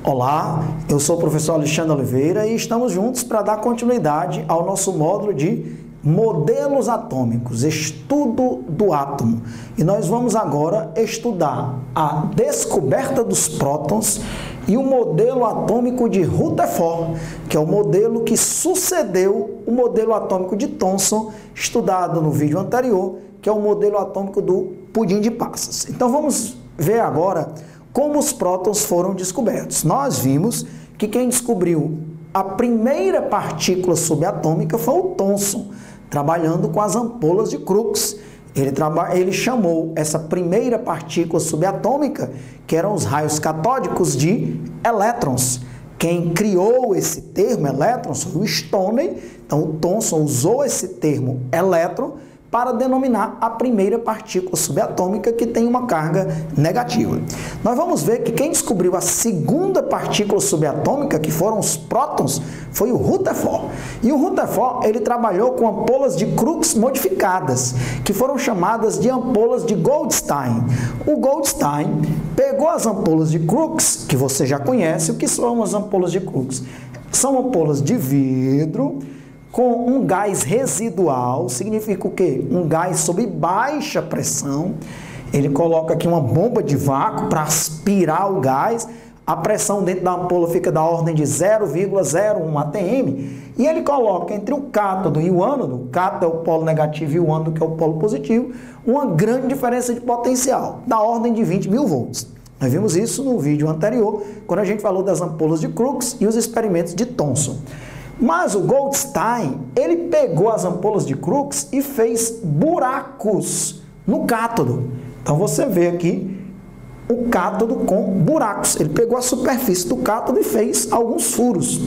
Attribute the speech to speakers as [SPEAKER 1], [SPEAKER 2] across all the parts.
[SPEAKER 1] Olá, eu sou o professor Alexandre Oliveira e estamos juntos para dar continuidade ao nosso módulo de modelos atômicos, estudo do átomo. E nós vamos agora estudar a descoberta dos prótons e o modelo atômico de Rutherford, que é o modelo que sucedeu o modelo atômico de Thomson, estudado no vídeo anterior, que é o modelo atômico do pudim de passas. Então vamos ver agora como os prótons foram descobertos. Nós vimos que quem descobriu a primeira partícula subatômica foi o Thomson, trabalhando com as ampolas de Crookes. Ele chamou essa primeira partícula subatômica, que eram os raios catódicos, de elétrons. Quem criou esse termo, elétrons, foi o Stoney. Então, o Thomson usou esse termo elétron para denominar a primeira partícula subatômica que tem uma carga negativa. Nós vamos ver que quem descobriu a segunda partícula subatômica, que foram os prótons, foi o Rutherford. E o Rutherford, ele trabalhou com ampolas de Crookes modificadas, que foram chamadas de ampolas de Goldstein. O Goldstein pegou as ampolas de Crookes, que você já conhece. O que são as ampolas de Crookes? São ampolas de vidro com um gás residual. Significa o quê? Um gás sob baixa pressão. Ele coloca aqui uma bomba de vácuo para aspirar o gás. A pressão dentro da ampola fica da ordem de 0,01 atm. E ele coloca entre o cátodo e o ânodo, o cátodo é o polo negativo e o ânodo que é o polo positivo, uma grande diferença de potencial, da ordem de 20 mil volts. Nós vimos isso no vídeo anterior, quando a gente falou das ampolas de Crookes e os experimentos de Thomson. Mas o Goldstein, ele pegou as ampolas de Crookes e fez buracos no cátodo. Então você vê aqui o cátodo com buracos. Ele pegou a superfície do cátodo e fez alguns furos.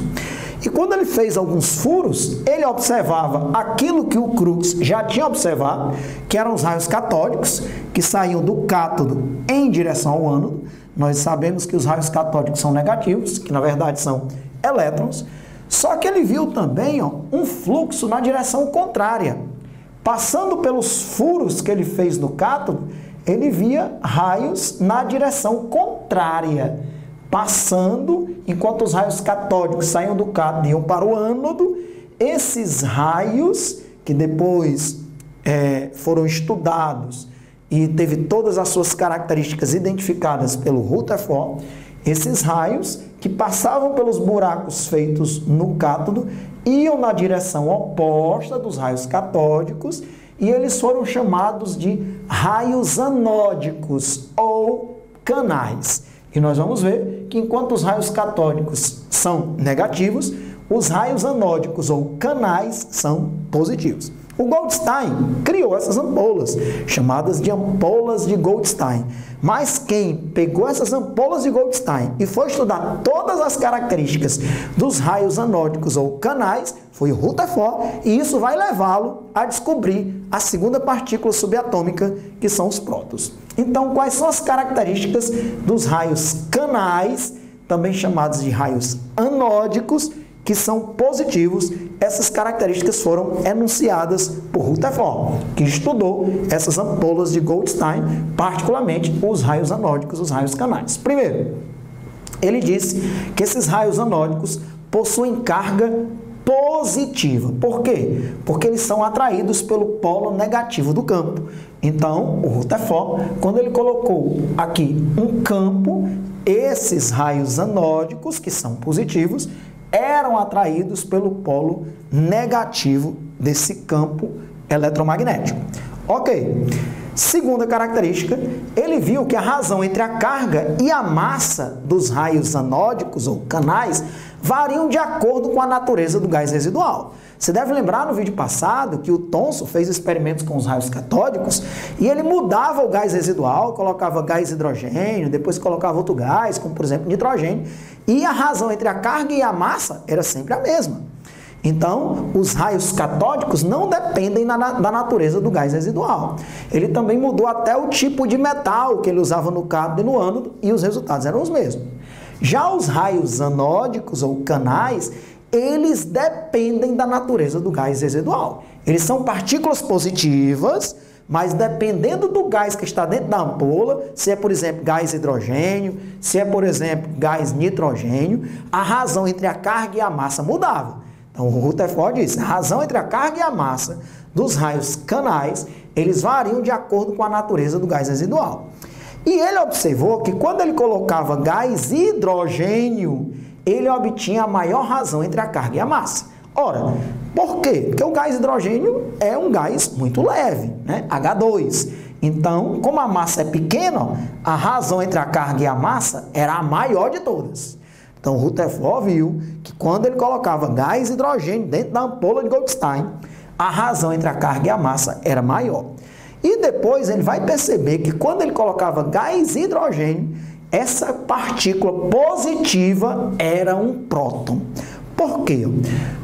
[SPEAKER 1] E quando ele fez alguns furos, ele observava aquilo que o Crookes já tinha observado, que eram os raios catódicos, que saíam do cátodo em direção ao ânodo. Nós sabemos que os raios catódicos são negativos, que na verdade são elétrons. Só que ele viu também um fluxo na direção contrária. Passando pelos furos que ele fez no cátodo, ele via raios na direção contrária. Passando, enquanto os raios catódicos saíam do cátodo e iam para o ânodo, esses raios, que depois foram estudados e teve todas as suas características identificadas pelo Rutherford, esses raios que passavam pelos buracos feitos no cátodo iam na direção oposta dos raios catódicos e eles foram chamados de raios anódicos ou canais. E nós vamos ver que enquanto os raios catódicos são negativos, os raios anódicos ou canais são positivos. O Goldstein criou essas ampolas, chamadas de ampolas de Goldstein. Mas quem pegou essas ampolas de Goldstein e foi estudar todas as características dos raios anódicos ou canais foi o Rutherford, e isso vai levá-lo a descobrir a segunda partícula subatômica, que são os prótons. Então, quais são as características dos raios canais, também chamados de raios anódicos, que são positivos? Essas características foram enunciadas por Rutherford, que estudou essas ampolas de Goldstein, particularmente os raios anódicos, os raios canais. Primeiro, ele disse que esses raios anódicos possuem carga positiva. Por quê? Porque eles são atraídos pelo polo negativo do campo. Então, o Rutherford, quando ele colocou aqui um campo, esses raios anódicos, que são positivos, eram atraídos pelo polo negativo desse campo eletromagnético. Ok. Segunda característica, ele viu que a razão entre a carga e a massa dos raios anódicos ou canais variam de acordo com a natureza do gás residual. Você deve lembrar no vídeo passado que o Thomson fez experimentos com os raios catódicos e ele mudava o gás residual, colocava gás hidrogênio, depois colocava outro gás, como por exemplo nitrogênio, e a razão entre a carga e a massa era sempre a mesma. Então, os raios catódicos não dependem da natureza do gás residual. Ele também mudou até o tipo de metal que ele usava no cátodo e no ânodo, e os resultados eram os mesmos. Já os raios anódicos ou canais, eles dependem da natureza do gás residual. Eles são partículas positivas, mas dependendo do gás que está dentro da ampola, se é, por exemplo, gás hidrogênio, se é, por exemplo, gás nitrogênio, a razão entre a carga e a massa mudava. Então, o Rutherford disse, a razão entre a carga e a massa dos raios canais, eles variam de acordo com a natureza do gás residual. E ele observou que quando ele colocava gás hidrogênio, ele obtinha a maior razão entre a carga e a massa. Ora, por quê? Porque o gás hidrogênio é um gás muito leve, né? H2. Então, como a massa é pequena, a razão entre a carga e a massa era a maior de todas. Então, o Rutherford viu que quando ele colocava gás hidrogênio dentro da ampola de Goldstein, a razão entre a carga e a massa era maior. E depois ele vai perceber que quando ele colocava gás hidrogênio, essa partícula positiva era um próton. Por quê?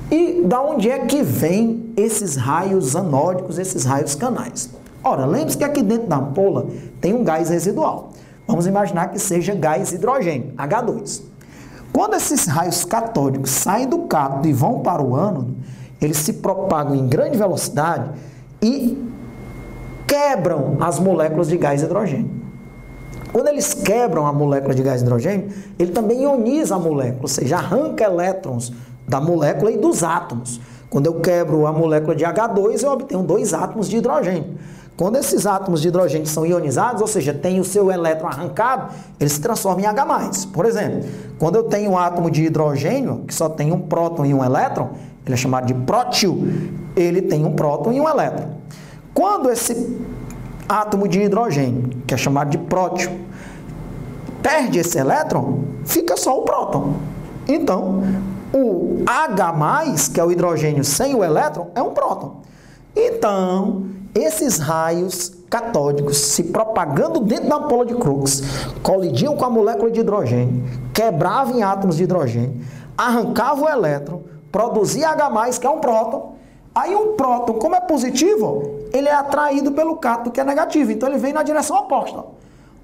[SPEAKER 1] E da onde é que vem esses raios anódicos, esses raios canais? Ora, lembre-se que aqui dentro da ampola tem um gás residual. Vamos imaginar que seja gás hidrogênio, H2. Quando esses raios catódicos saem do cátodo e vão para o ânodo, eles se propagam em grande velocidade e quebram as moléculas de gás hidrogênio. Quando eles quebram a molécula de gás hidrogênio, ele também ioniza a molécula, ou seja, arranca elétrons da molécula e dos átomos. Quando eu quebro a molécula de H2, eu obtenho 2 átomos de hidrogênio. Quando esses átomos de hidrogênio são ionizados, ou seja, tem o seu elétron arrancado, ele se transforma em H+. Por exemplo, quando eu tenho um átomo de hidrogênio, que só tem um próton e um elétron, ele é chamado de prótil, ele tem um próton e um elétron. Quando esse átomo de hidrogênio, que é chamado de prótil, perde esse elétron, fica só o próton. Então, o H+, que é o hidrogênio sem o elétron, é um próton. Então, esses raios catódicos se propagando dentro da ampola de Crookes, colidiam com a molécula de hidrogênio, quebravam em átomos de hidrogênio, arrancavam o elétron, produzia H+, que é um próton. Aí um próton, como é positivo, ele é atraído pelo cátodo, que é negativo. Então ele vem na direção oposta.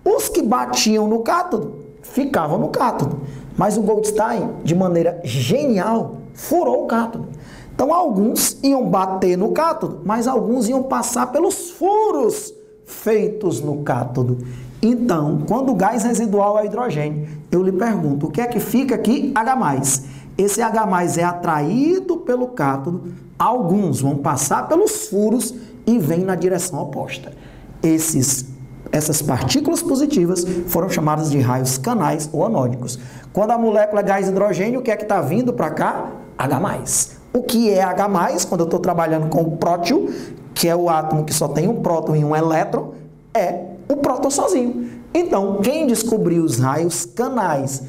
[SPEAKER 1] Os que batiam no cátodo, ficavam no cátodo. Mas o Goldstein, de maneira genial, furou o cátodo. Então alguns iam bater no cátodo, mas alguns iam passar pelos furos feitos no cátodo. Então, quando o gás residual é hidrogênio, eu lhe pergunto, o que é que fica aqui? H+. Esse H+ é atraído pelo cátodo, alguns vão passar pelos furos e vêm na direção oposta. Essas partículas positivas foram chamadas de raios canais ou anódicos. Quando a molécula é gás hidrogênio, o que é que está vindo para cá? H+. O que é H+, quando eu estou trabalhando com o prótil, que é o átomo que só tem um próton e um elétron, é o próton sozinho. Então, quem descobriu os raios canais,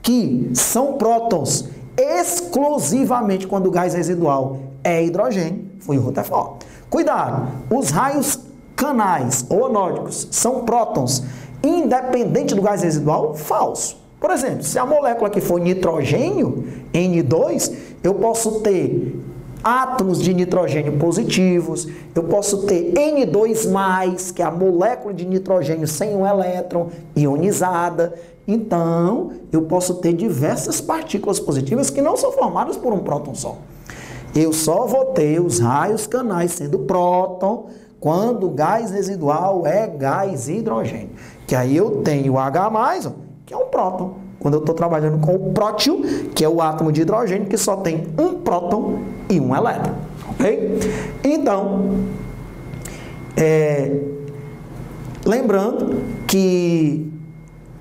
[SPEAKER 1] que são prótons, exclusivamente quando o gás residual é hidrogênio, foi o Rutherford. Cuidado, os raios canais ou anódicos são prótons, independente do gás residual? Falso. Por exemplo, se a molécula aqui for nitrogênio, N2, eu posso ter átomos de nitrogênio positivos, eu posso ter N2+, que é a molécula de nitrogênio sem um elétron, ionizada. Então, eu posso ter diversas partículas positivas que não são formadas por um próton só. Eu só vou ter os raios canais sendo próton quando o gás residual é gás hidrogênio. Que aí eu tenho o H+, que é um próton. Quando eu estou trabalhando com o prótil, que é o átomo de hidrogênio, que só tem um próton e um elétron. Ok? Então, lembrando que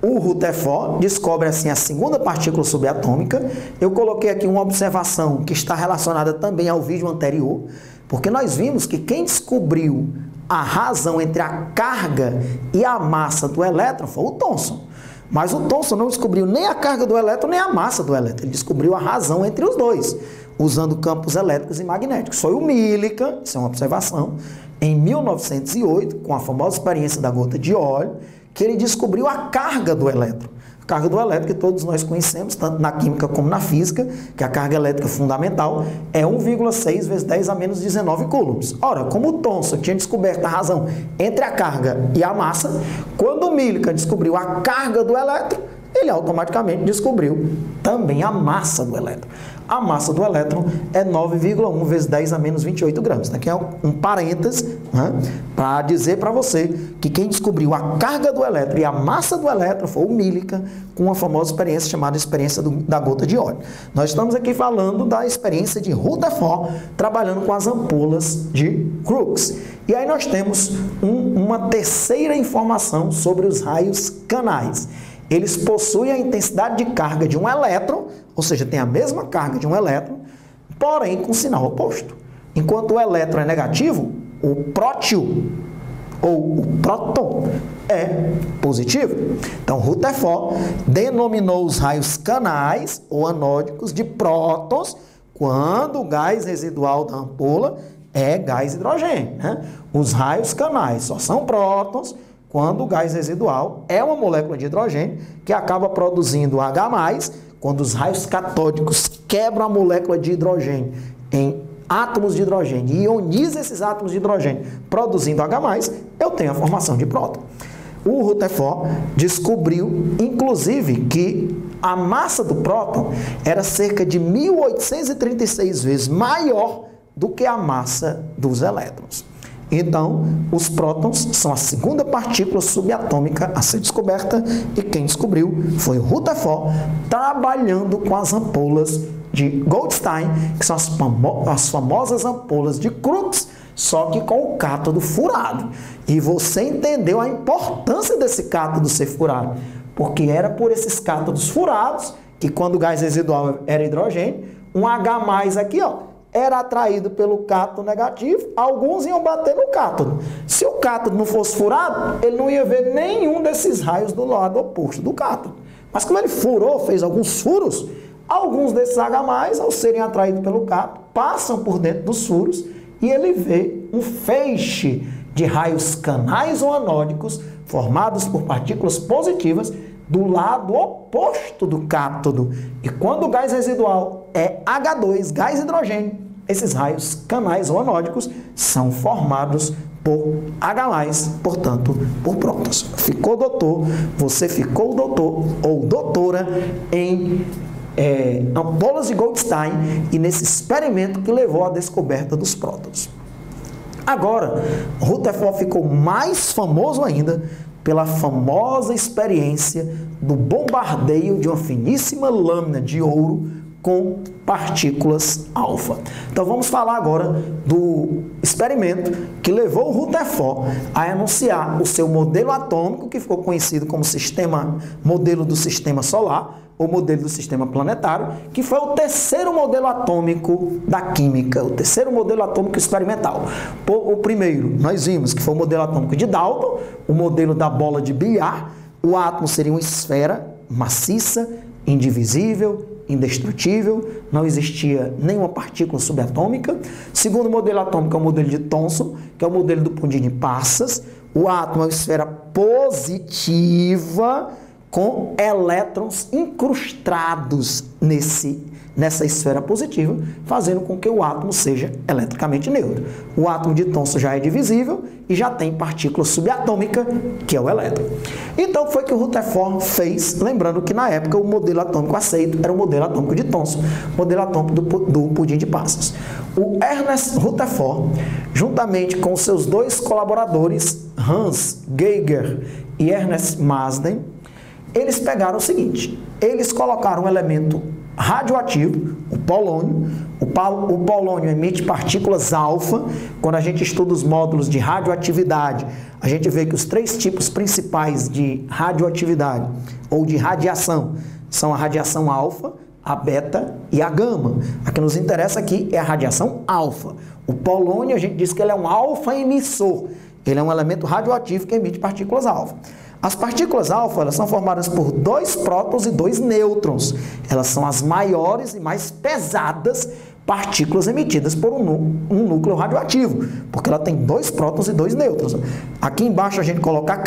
[SPEAKER 1] o Rutherford descobre assim a segunda partícula subatômica. Eu coloquei aqui uma observação que está relacionada também ao vídeo anterior, porque nós vimos que quem descobriu a razão entre a carga e a massa do elétron foi o Thomson. Mas o Thomson não descobriu nem a carga do elétron, nem a massa do elétron. Ele descobriu a razão entre os dois, usando campos elétricos e magnéticos. Foi o Millikan, isso é uma observação, em 1908, com a famosa experiência da gota de óleo, que ele descobriu a carga do elétron. A carga do elétron que todos nós conhecemos, tanto na química como na física, que a carga elétrica fundamental é 1,6 vezes 10 a menos 19 coulombs. Ora, como o Thomson tinha descoberto a razão entre a carga e a massa, quando o Millikan descobriu a carga do elétron, ele automaticamente descobriu também a massa do elétron. a massa do elétron é 9,1 vezes 10 a menos 28 gramas. Aqui é um parênteses, né, para dizer para você que quem descobriu a carga do elétron e a massa do elétron foi o Millikan, com uma famosa experiência chamada experiência da gota de óleo. Nós estamos aqui falando da experiência de Rutherford trabalhando com as ampolas de Crookes. E aí nós temos uma terceira informação sobre os raios canais. Eles possuem a intensidade de carga de um elétron, ou seja, tem a mesma carga de um elétron, porém com sinal oposto. Enquanto o elétron é negativo, o prótil ou o próton é positivo. Então, Rutherford denominou os raios canais ou anódicos de prótons quando o gás residual da ampola é gás hidrogênio, né? Os raios canais só são prótons quando o gás residual é uma molécula de hidrogênio que acaba produzindo H+, quando os raios catódicos quebram a molécula de hidrogênio em átomos de hidrogênio e ioniza esses átomos de hidrogênio produzindo H+, eu tenho a formação de próton. O Rutherford descobriu, inclusive, que a massa do próton era cerca de 1836 vezes maior do que a massa dos elétrons. Então, os prótons são a segunda partícula subatômica a ser descoberta e quem descobriu foi o Rutherford, trabalhando com as ampolas de Goldstein, que são as famosas ampolas de Crookes, só que com o cátodo furado. E você entendeu a importância desse cátodo ser furado, porque era por esses cátodos furados que quando o gás residual era hidrogênio, um H+ aqui, ó, era atraído pelo cátodo negativo, alguns iam bater no cátodo. Se o cátodo não fosse furado, ele não ia ver nenhum desses raios do lado oposto do cátodo. Mas como ele furou, fez alguns furos, alguns desses H+, ao serem atraídos pelo cátodo, passam por dentro dos furos e ele vê um feixe de raios canais ou anódicos formados por partículas positivas do lado oposto do cátodo. E quando o gás residual é H2, gás hidrogênio, esses raios canais ou anódicos são formados por H+, portanto, por prótons. Ficou doutor, você ficou doutor ou doutora em ampolas de Goldstein e nesse experimento que levou à descoberta dos prótons. Agora, Rutherford ficou mais famoso ainda pela famosa experiência do bombardeio de uma finíssima lâmina de ouro com partículas alfa. Então vamos falar agora do experimento que levou o Rutherford a anunciar o seu modelo atômico, que ficou conhecido como modelo do sistema solar, ou modelo do sistema planetário, que foi o terceiro modelo atômico da química, o terceiro modelo atômico experimental. O primeiro, nós vimos que foi o modelo atômico de Dalton, o modelo da bola de bilhar. O átomo seria uma esfera maciça, indivisível, indestrutível, não existia nenhuma partícula subatômica. Segundo modelo atômico é o modelo de Thomson, que é o modelo do pudim de passas. O átomo é uma esfera positiva, com elétrons incrustados nessa esfera positiva, fazendo com que o átomo seja eletricamente neutro. O átomo de Thomson já é divisível e já tem partícula subatômica, que é o elétron. Então foi que o Rutherford fez, lembrando que na época o modelo atômico aceito era o modelo atômico de Thomson, modelo atômico do pudim de passas. O Ernest Rutherford, juntamente com seus dois colaboradores, Hans Geiger e Ernest Marsden, eles pegaram o seguinte, eles colocaram um elemento radioativo, o polônio. O polônio emite partículas alfa. Quando a gente estuda os módulos de radioatividade, a gente vê que os três tipos principais de radioatividade ou de radiação são a radiação alfa, a beta e a gama. A que nos interessa aqui é a radiação alfa. O polônio, a gente diz que ele é um alfa emissor. Ele é um elemento radioativo que emite partículas alfa. As partículas alfa, elas são formadas por 2 prótons e 2 nêutrons. Elas são as maiores e mais pesadas partículas emitidas por um núcleo radioativo, porque ela tem 2 prótons e 2 nêutrons. Aqui embaixo a gente coloca a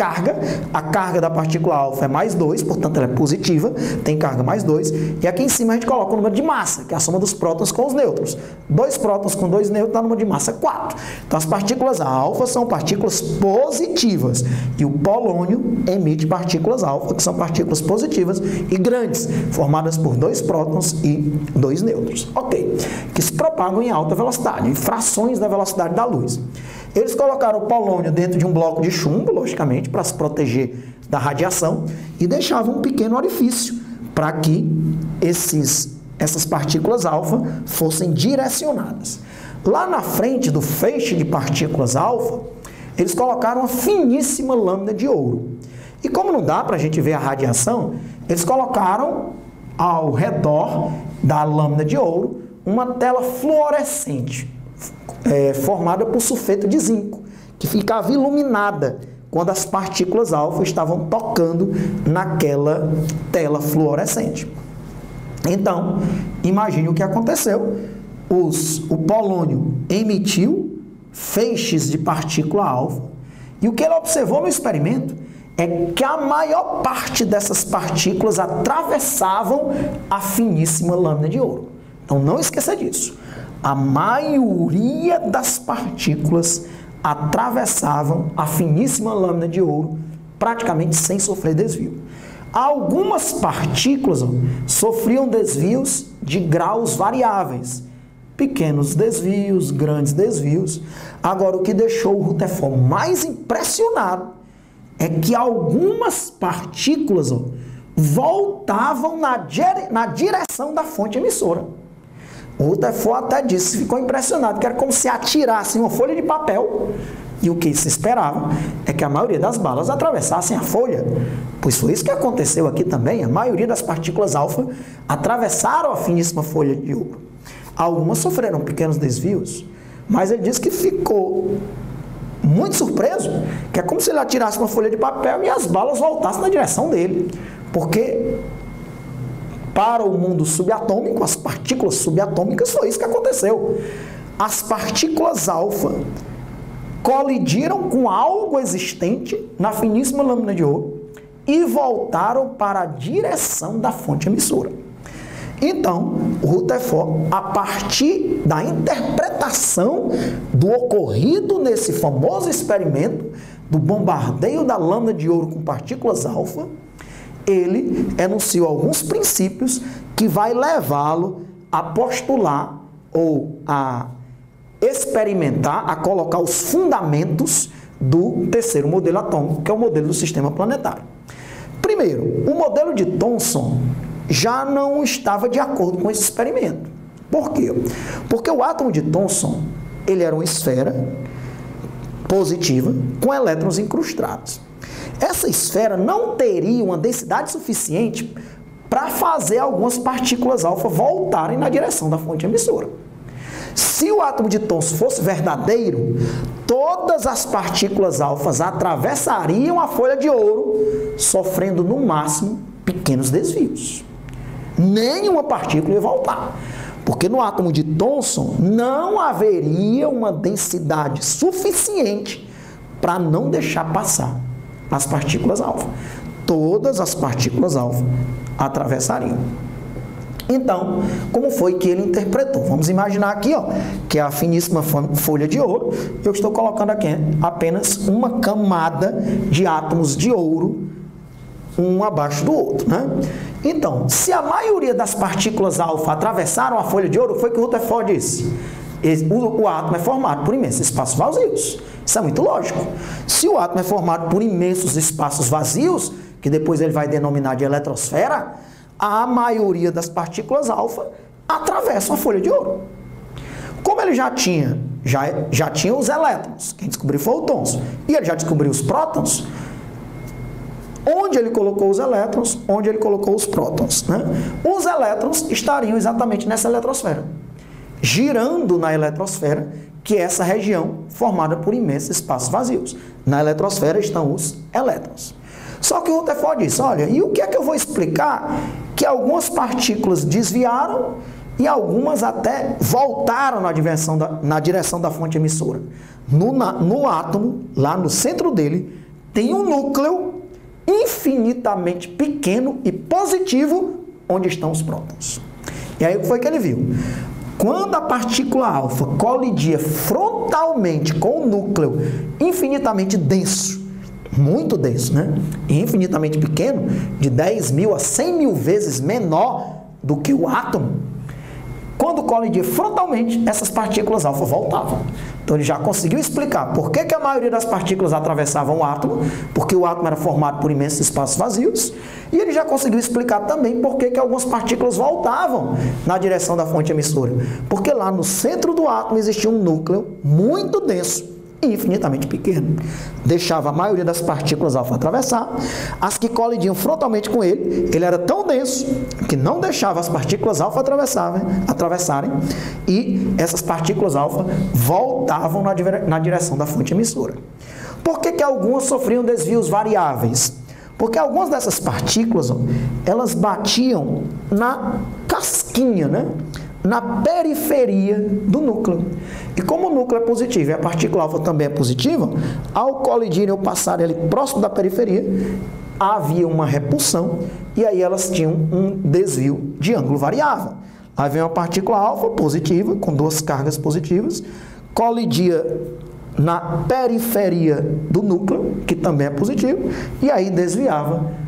[SPEAKER 1] carga da partícula alfa é mais 2, portanto ela é positiva, tem carga mais 2, e aqui em cima a gente coloca o número de massa, que é a soma dos prótons com os nêutrons. 2 prótons com 2 nêutrons dá número de massa 4. Então as partículas alfa são partículas positivas, e o polônio emite partículas alfa, que são partículas positivas e grandes, formadas por 2 prótons e 2 nêutrons. Ok. Que se propagam em alta velocidade, em frações da velocidade da luz. Eles colocaram o polônio dentro de um bloco de chumbo, logicamente, para se proteger da radiação, e deixavam um pequeno orifício para que essas partículas alfa fossem direcionadas. Lá na frente do feixe de partículas alfa, eles colocaram uma finíssima lâmina de ouro. E como não dá para a gente ver a radiação, eles colocaram ao redor da lâmina de ouro uma tela fluorescente, formada por sulfeto de zinco, que ficava iluminada quando as partículas alfa estavam tocando naquela tela fluorescente. Então, imagine o que aconteceu. O polônio emitiu feixes de partícula alfa, e o que ele observou no experimento é que a maior parte dessas partículas atravessavam a finíssima lâmina de ouro. Então não esqueça disso. A maioria das partículas atravessavam a finíssima lâmina de ouro praticamente sem sofrer desvio. Algumas partículas sofriam desvios de graus variáveis. Pequenos desvios, grandes desvios. Agora, o que deixou o Rutherford mais impressionado é que algumas partículas voltavam na direção da fonte emissora. O Rutherford até disse, ficou impressionado, que era como se atirassem uma folha de papel, e o que se esperava é que a maioria das balas atravessassem a folha, pois foi isso que aconteceu aqui também. A maioria das partículas alfa atravessaram a finíssima folha de ouro. Algumas sofreram pequenos desvios, mas ele disse que ficou muito surpreso, que é como se ele atirasse uma folha de papel e as balas voltassem na direção dele, porque para o mundo subatômico, as partículas subatômicas, foi isso que aconteceu. As partículas alfa colidiram com algo existente na finíssima lâmina de ouro e voltaram para a direção da fonte emissora. Então, o Rutherford, a partir da interpretação do ocorrido nesse famoso experimento do bombardeio da lâmina de ouro com partículas alfa, ele enunciou alguns princípios que vai levá-lo a postular ou a experimentar, a colocar os fundamentos do terceiro modelo atômico, que é o modelo do sistema planetário. Primeiro, o modelo de Thomson já não estava de acordo com esse experimento. Por quê? Porque o átomo de Thomson, ele era uma esfera positiva com elétrons incrustados. Essa esfera não teria uma densidade suficiente para fazer algumas partículas alfa voltarem na direção da fonte emissora. Se o átomo de Thomson fosse verdadeiro, todas as partículas alfas atravessariam a folha de ouro, sofrendo no máximo pequenos desvios. Nenhuma partícula ia voltar, porque no átomo de Thomson não haveria uma densidade suficiente para não deixar passar as partículas alfa. Todas as partículas alfa atravessariam. Então, como foi que ele interpretou? Vamos imaginar aqui, que é a finíssima folha de ouro. Eu estou colocando aqui apenas uma camada de átomos de ouro, um abaixo do outro, né? Então, se a maioria das partículas alfa atravessaram a folha de ouro, foi o que o Rutherford disse. O átomo é formado por imensos espaços vazios. Isso é muito lógico. Se o átomo é formado por imensos espaços vazios, que depois ele vai denominar de eletrosfera, a maioria das partículas alfa atravessam a folha de ouro. Como ele já tinha os elétrons, quem descobriu foi o Thomson, e ele já descobriu os prótons, onde ele colocou os elétrons, onde ele colocou os prótons, né? Os elétrons estariam exatamente nessa eletrosfera, girando na eletrosfera, que é essa região formada por imensos espaços vazios. Na eletrosfera estão os elétrons. Só que o Rutherford disse, olha, e o que é que eu vou explicar que algumas partículas desviaram e algumas até voltaram na direção da fonte emissora. No átomo, lá no centro dele, tem um núcleo infinitamente pequeno e positivo, onde estão os prótons. E aí o que foi que ele viu? Quando a partícula alfa colidia frontalmente com o núcleo infinitamente denso, muito denso, né? E infinitamente pequeno, de 10.000 a 100.000 vezes menor do que o átomo, quando colidia frontalmente, essas partículas alfa voltavam. Então ele já conseguiu explicar por que a maioria das partículas atravessavam o átomo, porque o átomo era formado por imensos espaços vazios, e ele já conseguiu explicar também por que algumas partículas voltavam na direção da fonte emissora. Porque lá no centro do átomo existia um núcleo muito denso e infinitamente pequeno. Deixava a maioria das partículas alfa atravessar, as que colidiam frontalmente com ele era tão denso que não deixava as partículas alfa atravessarem, e essas partículas alfa voltavam na direção da fonte emissora. Por que algumas sofriam desvios variáveis? Porque algumas dessas partículas, elas batiam na casquinha, né? Na periferia do núcleo. E como o núcleo é positivo e a partícula alfa também é positiva, ao colidirem ou passarem ali próximo da periferia, havia uma repulsão e aí elas tinham um desvio de ângulo variável. Aí vem uma partícula alfa positiva, com duas cargas positivas, colidia na periferia do núcleo, que também é positivo, e aí desviava.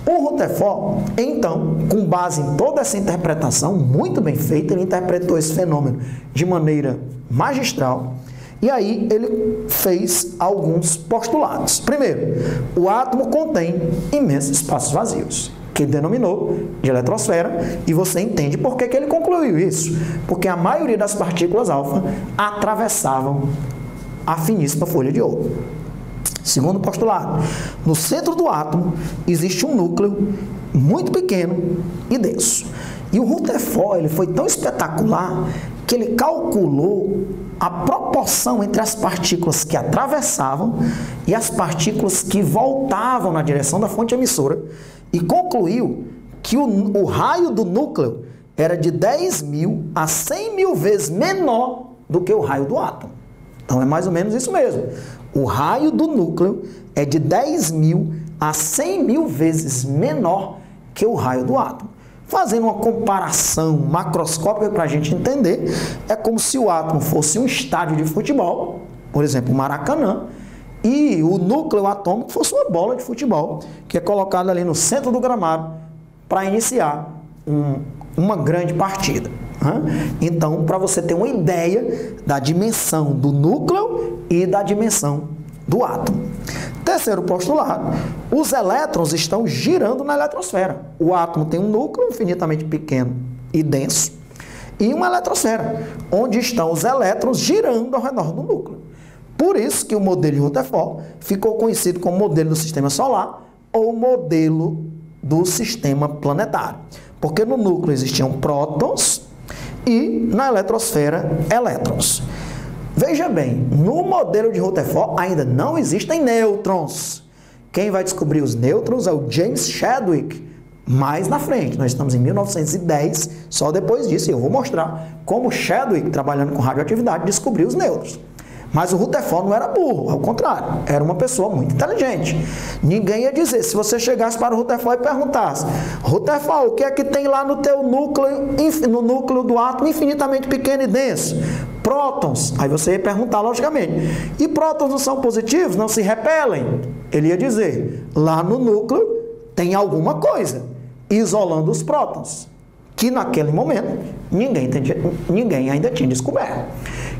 [SPEAKER 1] O Rutherford, então, com base em toda essa interpretação muito bem feita, ele interpretou esse fenômeno de maneira magistral, e aí ele fez alguns postulados. Primeiro, o átomo contém imensos espaços vazios, que ele denominou de eletrosfera, e você entende por que ele concluiu isso. Porque a maioria das partículas alfa atravessavam a finíssima folha de ouro. Segundo postulado, no centro do átomo existe um núcleo muito pequeno e denso. E o Rutherford ele foi tão espetacular que ele calculou a proporção entre as partículas que atravessavam e as partículas que voltavam na direção da fonte emissora e concluiu que o raio do núcleo era de 10.000 a 100.000 vezes menor do que o raio do átomo. Então é mais ou menos isso mesmo. O raio do núcleo é de 10.000 a 100.000 vezes menor que o raio do átomo. Fazendo uma comparação macroscópica para a gente entender, é como se o átomo fosse um estádio de futebol, por exemplo, o Maracanã, e o núcleo atômico fosse uma bola de futebol, que é colocada ali no centro do gramado para iniciar uma grande partida. Então, para você ter uma ideia da dimensão do núcleo e da dimensão do átomo. Terceiro postulado, os elétrons estão girando na eletrosfera. O átomo tem um núcleo infinitamente pequeno e denso e uma eletrosfera, onde estão os elétrons girando ao redor do núcleo. Por isso que o modelo de Rutherford ficou conhecido como modelo do sistema solar ou modelo do sistema planetário. Porque no núcleo existiam prótons e na eletrosfera, elétrons. Veja bem, no modelo de Rutherford ainda não existem nêutrons. Quem vai descobrir os nêutrons é o James Chadwick, mais na frente. Nós estamos em 1910, só depois disso, e eu vou mostrar como Chadwick, trabalhando com radioatividade, descobriu os nêutrons. Mas o Rutherford não era burro, ao contrário, era uma pessoa muito inteligente. Ninguém ia dizer, se você chegasse para o Rutherford e perguntasse: Rutherford, o que é que tem lá no teu núcleo, no núcleo do átomo infinitamente pequeno e denso? Prótons. Aí você ia perguntar, logicamente, e prótons não são positivos, não se repelem? Ele ia dizer, lá no núcleo tem alguma coisa isolando os prótons, que naquele momento ninguém ainda tinha descoberto.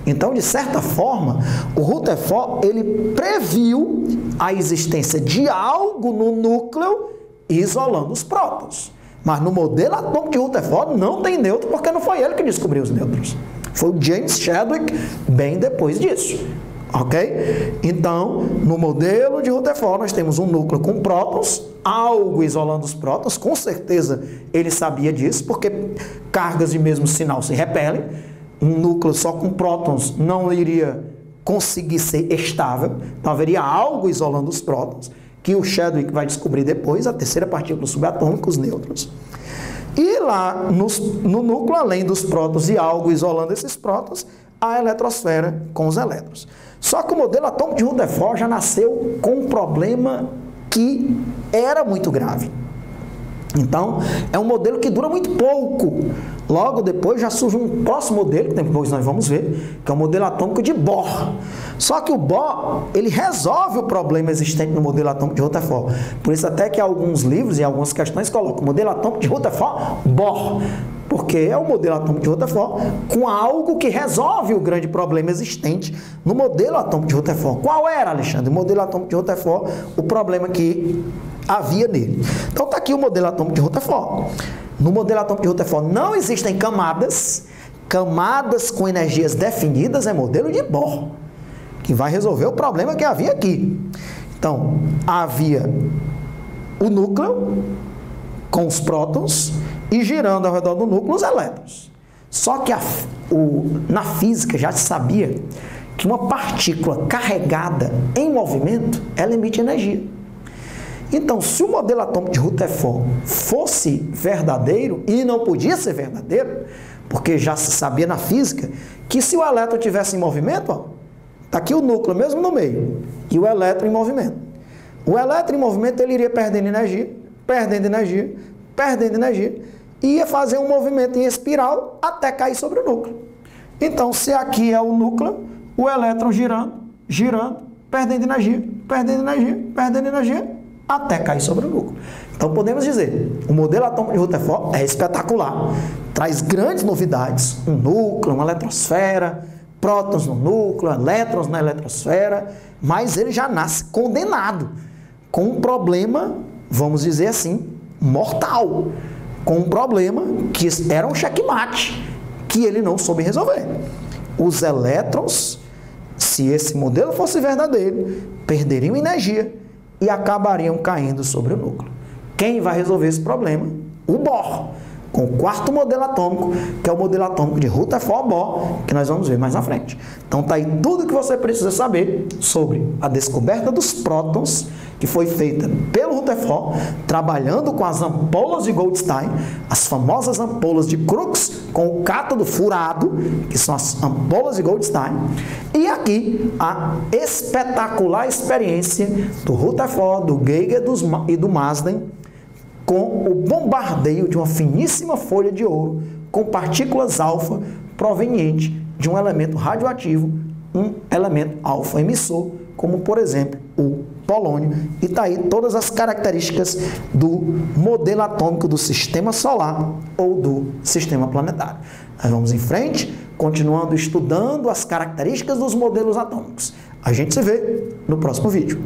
[SPEAKER 1] Então, de certa forma, o Rutherford ele previu a existência de algo no núcleo isolando os prótons. Mas no modelo atômico de Rutherford não tem nêutron, porque não foi ele que descobriu os nêutrons. Foi o James Chadwick bem depois disso. Ok? Então, no modelo de Rutherford, nós temos um núcleo com prótons, algo isolando os prótons. Com certeza ele sabia disso, porque cargas de mesmo sinal se repelem. Um núcleo só com prótons não iria conseguir ser estável. Então haveria algo isolando os prótons, que o Chadwick vai descobrir depois, a terceira partícula subatômica, os nêutrons. E lá no núcleo, além dos prótons e algo isolando esses prótons, a eletrosfera com os elétrons. Só que o modelo atômico de Rutherford já nasceu com um problema que era muito grave. Então, é um modelo que dura muito pouco. Logo depois já surge um próximo modelo, que depois nós vamos ver, que é o modelo atômico de Bohr. Só que o Bohr, ele resolve o problema existente no modelo atômico de Rutherford. Por isso até que alguns livros e algumas questões colocam o modelo atômico de Rutherford, Bohr. Porque é o modelo atômico de Rutherford com algo que resolve o grande problema existente no modelo atômico de Rutherford. Qual era, Alexandre? O modelo atômico de Rutherford, o problema que havia nele. Então está aqui o modelo atômico de Rutherford. No modelo atômico de Rutherford não existem camadas com energias definidas, é modelo de Bohr, que vai resolver o problema que havia aqui. Então, havia o núcleo com os prótons e girando ao redor do núcleo os elétrons. Só que na física já se sabia que uma partícula carregada em movimento, ela emite energia. Então, se o modelo atômico de Rutherford fosse verdadeiro, e não podia ser verdadeiro, porque já se sabia na física que se o elétron estivesse em movimento, está aqui o núcleo mesmo no meio, e o elétron em movimento. O elétron em movimento, ele iria perdendo energia, e ia fazer um movimento em espiral até cair sobre o núcleo. Então, se aqui é o núcleo, o elétron girando, perdendo energia, até cair sobre o núcleo. Então, podemos dizer, o modelo atômico de Rutherford é espetacular, traz grandes novidades, um núcleo, uma eletrosfera, prótons no núcleo, elétrons na eletrosfera, mas ele já nasce condenado, com um problema, vamos dizer assim, mortal, com um problema que era um checkmate, que ele não soube resolver. Os elétrons, se esse modelo fosse verdadeiro, perderiam energia e acabariam caindo sobre o núcleo. Quem vai resolver esse problema? O Bohr, com o quarto modelo atômico, que é o modelo atômico de Rutherford-Bohr, que nós vamos ver mais na frente. Então tá aí tudo que você precisa saber sobre a descoberta dos prótons, que foi feita pelo Rutherford, trabalhando com as ampolas de Goldstein, as famosas ampolas de Crookes com o cátodo furado, que são as ampolas de Goldstein, e aqui a espetacular experiência do Rutherford, do Geiger e do Marsden, com o bombardeio de uma finíssima folha de ouro com partículas alfa proveniente de um elemento radioativo, um elemento alfa emissor, como por exemplo o polônio, e está aí todas as características do modelo atômico do sistema solar ou do sistema planetário. Nós vamos em frente, continuando estudando as características dos modelos atômicos. A gente se vê no próximo vídeo.